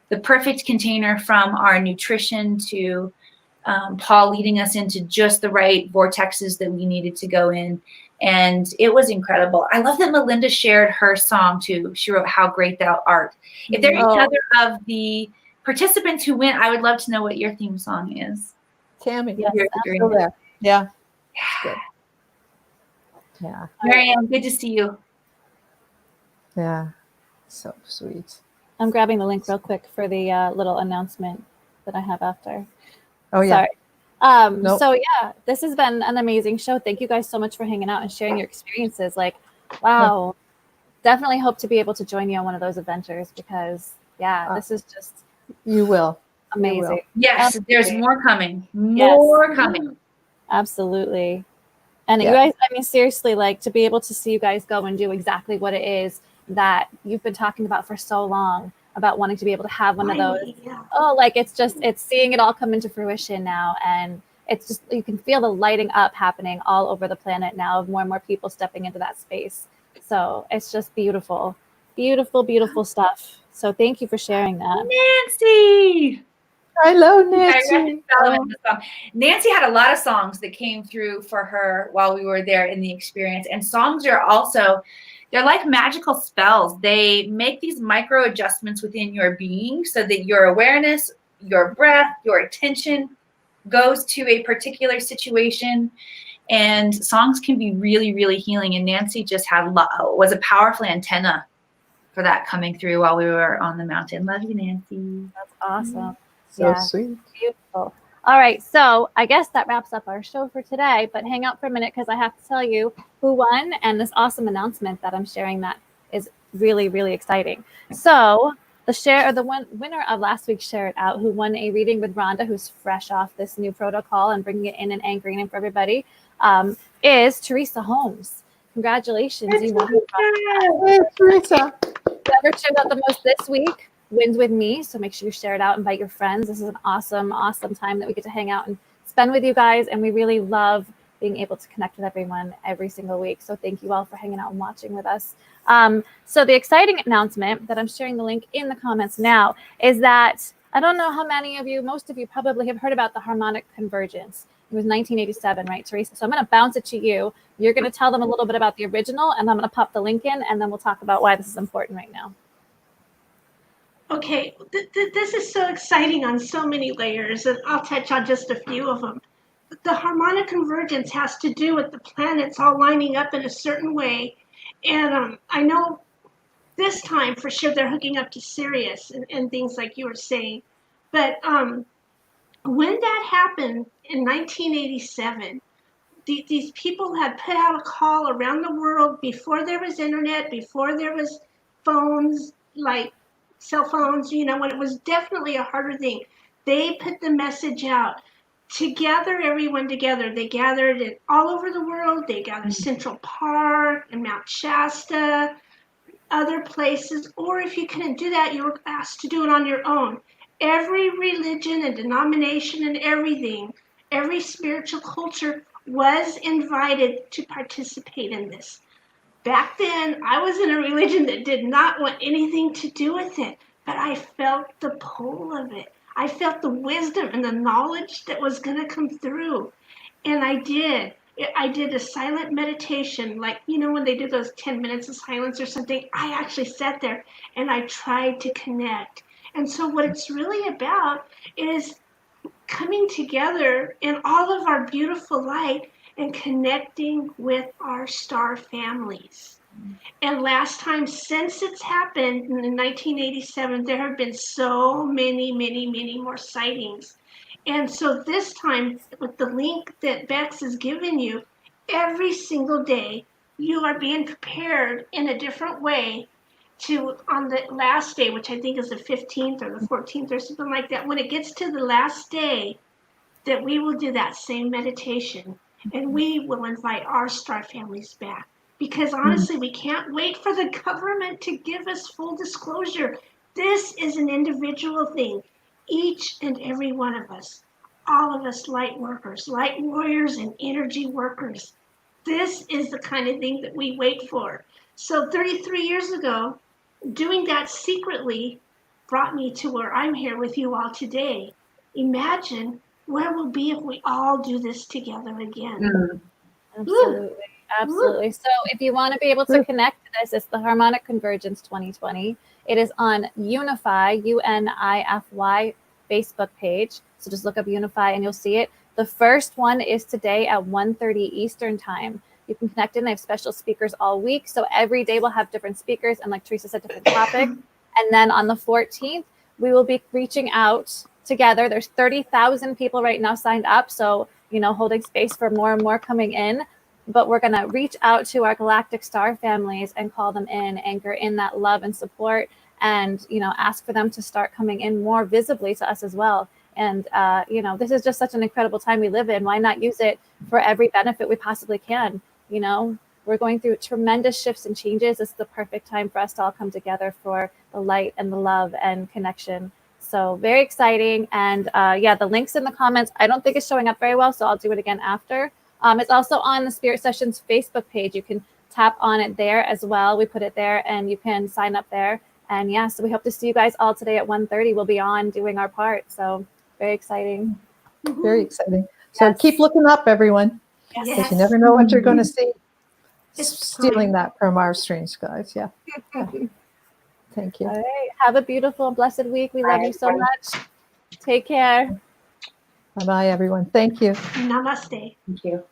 Speaker 3: the perfect container, from our nutrition to Paul leading us into just the right vortexes that we needed to go in. And it was incredible. I love that Melinda shared her song too. She wrote "How Great Thou Art." If there are other of the participants who went, I would love to know what your theme song is.
Speaker 2: Tammy, yes, still there. Yeah. Good. Yeah.
Speaker 3: Marianne, good to see you.
Speaker 2: Yeah. So sweet.
Speaker 4: I'm grabbing the link real quick for the little announcement that I have after.
Speaker 2: Oh yeah.
Speaker 4: Sorry.
Speaker 2: Nope.
Speaker 4: So yeah, this has been an amazing show. Thank you guys so much for hanging out and sharing your experiences. Like, wow. Definitely hope to be able to join you on one of those adventures because this is just
Speaker 2: you will.
Speaker 4: Amazing.
Speaker 2: You will.
Speaker 3: Yes,
Speaker 4: Absolutely.
Speaker 3: there's more coming. More coming.
Speaker 4: Absolutely. And you guys, I mean, seriously, like to be able to see you guys go and do exactly what it is that you've been talking about for so long, about wanting to be able to have one of those. Oh, like it's seeing it all come into fruition now. And it's just, you can feel the lighting up happening all over the planet now of more and more people stepping into that space. So it's just beautiful, beautiful, beautiful stuff. So thank you for sharing that.
Speaker 3: Nancy.
Speaker 2: Hello, Nancy.
Speaker 3: Nancy had a lot of songs that came through for her while we were there in the experience. And songs are also, they're like magical spells. They make these micro adjustments within your being so that your awareness, your breath, your attention goes to a particular situation. And songs can be really, really healing. And Nancy just was a powerful antenna for that coming through while we were on the mountain. Love you, Nancy.
Speaker 4: That's awesome.
Speaker 2: So sweet.
Speaker 4: Beautiful. All right. So I guess that wraps up our show for today, but hang out for a minute because I have to tell you who won and this awesome announcement that I'm sharing that is really, really exciting. So the winner of last week's Share It Out, who won a reading with Rhonda, who's fresh off this new protocol and bringing it in and anchoring it for everybody, is Teresa Holmes. Congratulations, you won.
Speaker 2: Hey, Teresa.
Speaker 4: Whoever shared out the most this week wins with me. So make sure you share it out, invite your friends. This is an awesome, awesome time that we get to hang out and spend with you guys. And we really love being able to connect with everyone every single week. So thank you all for hanging out and watching with us. So the exciting announcement that I'm sharing the link in the comments now is that I don't know how many of you, most of you probably have heard about the harmonic convergence. It was 1987, right, Teresa? So I'm going to bounce it to you. You're going to tell them a little bit about the original, and I'm going to pop the link in, and then we'll talk about why this is important right now.
Speaker 1: Okay, this is so exciting on so many layers, and I'll touch on just a few of them. The harmonic convergence has to do with the planets all lining up in a certain way. And I know this time for sure they're hooking up to Sirius and things like you were saying. But when that happened in 1987, these people had put out a call around the world before there was internet, before there was phones, like cell phones, when it was definitely a harder thing. They put the message out to gather everyone together. They gathered it all over the world. They gathered Central Park and Mount Shasta, other places, or if you couldn't do that, you were asked to do it on your own. Every religion and denomination and everything, every spiritual culture was invited to participate in this. Back then, I was in a religion that did not want anything to do with it, but I felt the pull of it. I felt the wisdom and the knowledge that was going to come through. And I did. I did a silent meditation, like, when they do those 10 minutes of silence or something, I actually sat there and I tried to connect. And so what it's really about is coming together in all of our beautiful light and connecting with our star families. And last time since it's happened in 1987, there have been so many, many, many more sightings. And so this time, with the link that Bex has given you, every single day, you are being prepared in a different way to, on the last day, which I think is the 15th or the 14th or something like that, when it gets to the last day, that we will do that same meditation and we will invite our star families back. Because honestly, we can't wait for the government to give us full disclosure. This is an individual thing. Each and every one of us, all of us light workers, light warriors and energy workers. This is the kind of thing that we wait for. So 33 years ago, doing that secretly brought me to where I'm here with you all today. Imagine where we'll be if we all do this together again.
Speaker 4: Absolutely. Absolutely. So if you want to be able to connect to this, it's the Harmonic Convergence 2020. It is on Unify, UNIFY Facebook page. So just look up Unify and you'll see it. The first one is today at 1:30 Eastern time. You can connect in. They have special speakers all week. So every day we'll have different speakers and, like Teresa said, different topics. And then on the 14th, we will be reaching out together. There's 30,000 people right now signed up. So, holding space for more and more coming in. But we're going to reach out to our galactic star families and call them in, anchor in that love and support, and, ask for them to start coming in more visibly to us as well. And, this is just such an incredible time we live in. Why not use it for every benefit we possibly can? We're going through tremendous shifts and changes. This is the perfect time for us to all come together for the light and the love and connection. So very exciting. And the link's in the comments. I don't think it's showing up very well, so I'll do it again after. It's also on the Spirit Sessions Facebook page. You can tap on it there as well. We put it there and you can sign up there. And so we hope to see you guys all today at 1:30. We'll be on doing our part. So very exciting.
Speaker 2: Very exciting. So keep looking up, everyone.
Speaker 1: Yes.
Speaker 2: Because you never know what you're going to see.
Speaker 1: It's
Speaker 2: Stealing that from our strange skies. Yeah. Thank you.
Speaker 4: All right. Have a beautiful and blessed week. We love you so much. Take care.
Speaker 2: Bye-bye, everyone. Thank you.
Speaker 1: Namaste.
Speaker 3: Thank you.